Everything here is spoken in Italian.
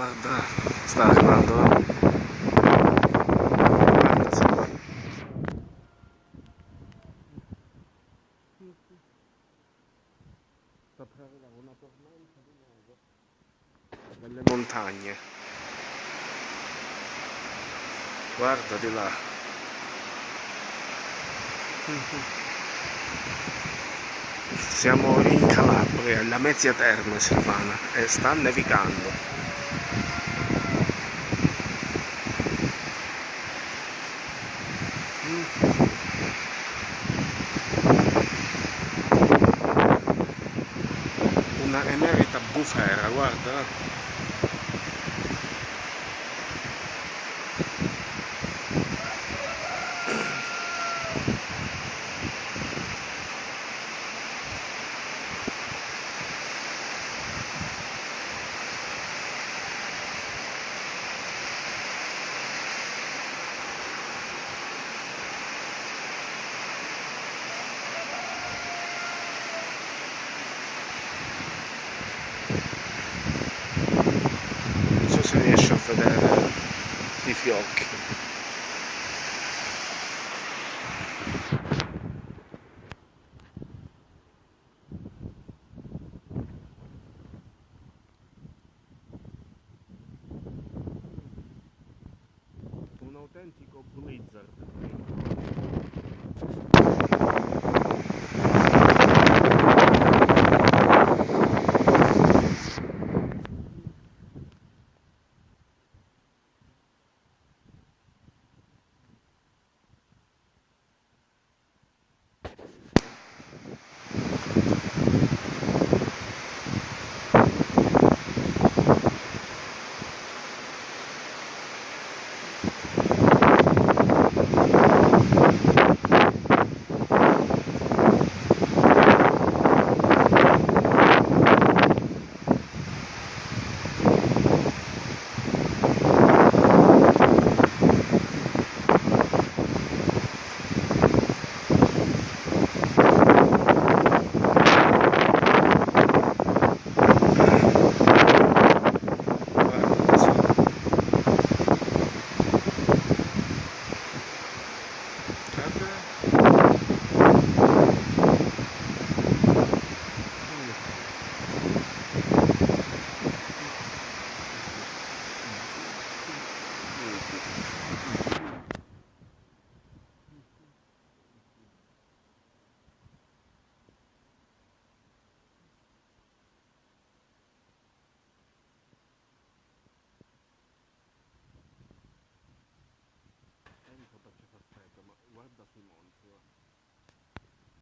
guarda, sta arrivando. Guarda, sì. Sta per arrivare una tormenta di nuovo. Delle montagne. Guarda di là. Siamo in Calabria, alla Mezzia Terme Silvana, e sta nevicando. Una emerita bufera, guarda. Non so se riesci a vedere i fiocchi. Un autentico blizzard. Guarda, sì. Guarda. Non so perché fa freddo, ma guarda sui monti, guarda.